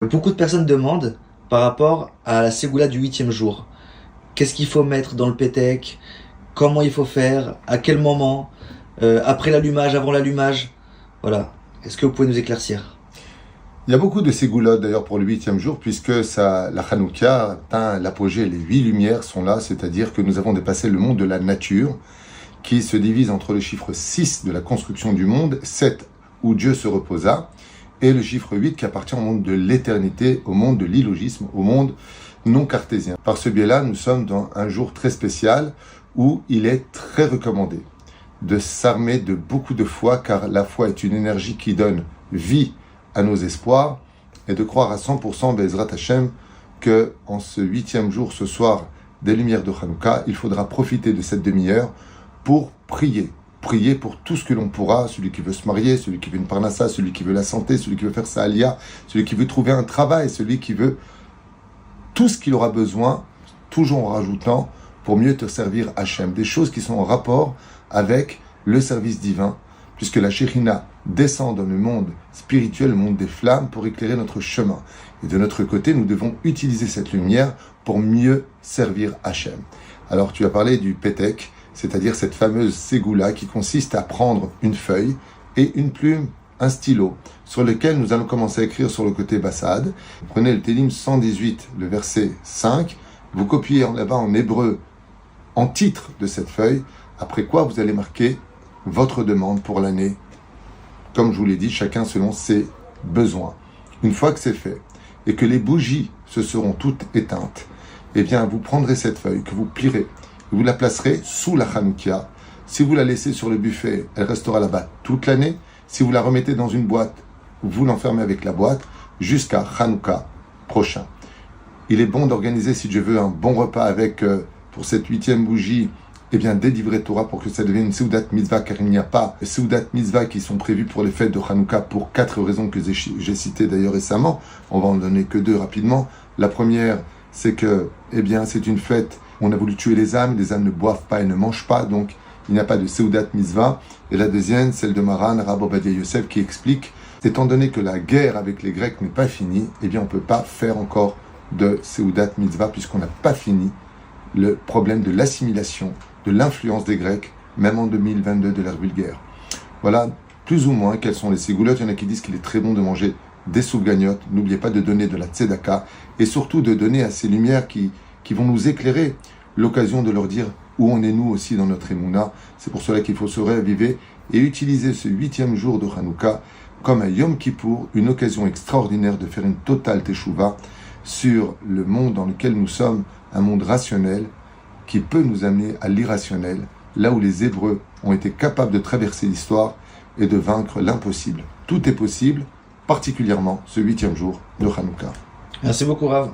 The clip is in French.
Beaucoup de personnes demandent par rapport à la ségoula du huitième jour. Qu'est-ce qu'il faut mettre dans le pétec? Comment il faut faire? À quel moment? Après l'allumage? Avant l'allumage? Voilà. Est-ce que vous pouvez nous éclaircir? Il y a beaucoup de ségoulottes d'ailleurs pour le huitième jour, puisque la Hanouka atteint l'apogée, les 8 lumières sont là, c'est-à-dire que nous avons dépassé le monde de la nature, qui se divise entre le chiffre 6 de la construction du monde, 7 où Dieu se reposa, et le chiffre 8 qui appartient au monde de l'éternité, au monde de l'illogisme, au monde non cartésien. Par ce biais-là, nous sommes dans un jour très spécial où il est très recommandé de s'armer de beaucoup de foi, car la foi est une énergie qui donne vie à nos espoirs, et de croire à 100% Bezrat Hashem que en ce huitième jour, ce soir des lumières de Hanouka, il faudra profiter de cette demi-heure pour prier. Prier pour tout ce que l'on pourra, celui qui veut se marier, celui qui veut une parnassa, celui qui veut la santé, celui qui veut faire sa alia, celui qui veut trouver un travail, celui qui veut tout ce qu'il aura besoin, toujours en rajoutant pour mieux te servir Hachem. Des choses qui sont en rapport avec le service divin, puisque la Shekhinah descend dans le monde spirituel, le monde des flammes, pour éclairer notre chemin. Et de notre côté, nous devons utiliser cette lumière pour mieux servir Hachem. Alors tu as parlé du Pétek, c'est-à-dire cette fameuse ségoula qui consiste à prendre une feuille et une plume, un stylo, sur lequel nous allons commencer à écrire sur le côté Bassad. Vous prenez le Télim 118, le verset 5, vous copiez là-bas en hébreu, en titre de cette feuille, après quoi vous allez marquer votre demande pour l'année. Comme je vous l'ai dit, chacun selon ses besoins. Une fois que c'est fait, et que les bougies se seront toutes éteintes, eh bien vous prendrez cette feuille que vous plierez, vous la placerez sous la Hanouka. Si vous la laissez sur le buffet, elle restera là-bas toute l'année. Si vous la remettez dans une boîte, vous l'enfermez avec la boîte jusqu'à Hanouka prochain. Il est bon d'organiser, si je veux, un bon repas avec, pour cette 8e bougie, eh bien, des livrets Torah pour que ça devienne une Seudat Mitzvah, car il n'y a pas de Seudat Mitzvah qui sont prévus pour les fêtes de Hanouka pour 4 raisons que j'ai citées d'ailleurs récemment. On va en donner que 2 rapidement. La première, c'est que, eh bien, c'est une fête. On a voulu tuer les âmes ne boivent pas et ne mangent pas, donc il n'y a pas de Seudat Mitzvah. Et la deuxième, celle de Maran, Rabbi Ovadia Yosef, qui explique, étant donné que la guerre avec les Grecs n'est pas finie, eh bien on ne peut pas faire encore de Seudat Mitzvah, puisqu'on n'a pas fini le problème de l'assimilation, de l'influence des Grecs, même en 2022 de l'ère vulgaire. Voilà plus ou moins quelles sont les ségoulottes. Il y en a qui disent qu'il est très bon de manger des soufgagnottes. N'oubliez pas de donner de la tzedaka, et surtout de donner à ces lumières qui vont nous éclairer, l'occasion de leur dire où on est nous aussi dans notre émouna. C'est pour cela qu'il faut se réaviver et utiliser ce 8e jour de Hanouka comme un Yom Kippour, une occasion extraordinaire de faire une totale teshuva sur le monde dans lequel nous sommes, un monde rationnel qui peut nous amener à l'irrationnel, là où les Hébreux ont été capables de traverser l'histoire et de vaincre l'impossible. Tout est possible, particulièrement ce 8e jour de Hanouka. Merci beaucoup, Rav.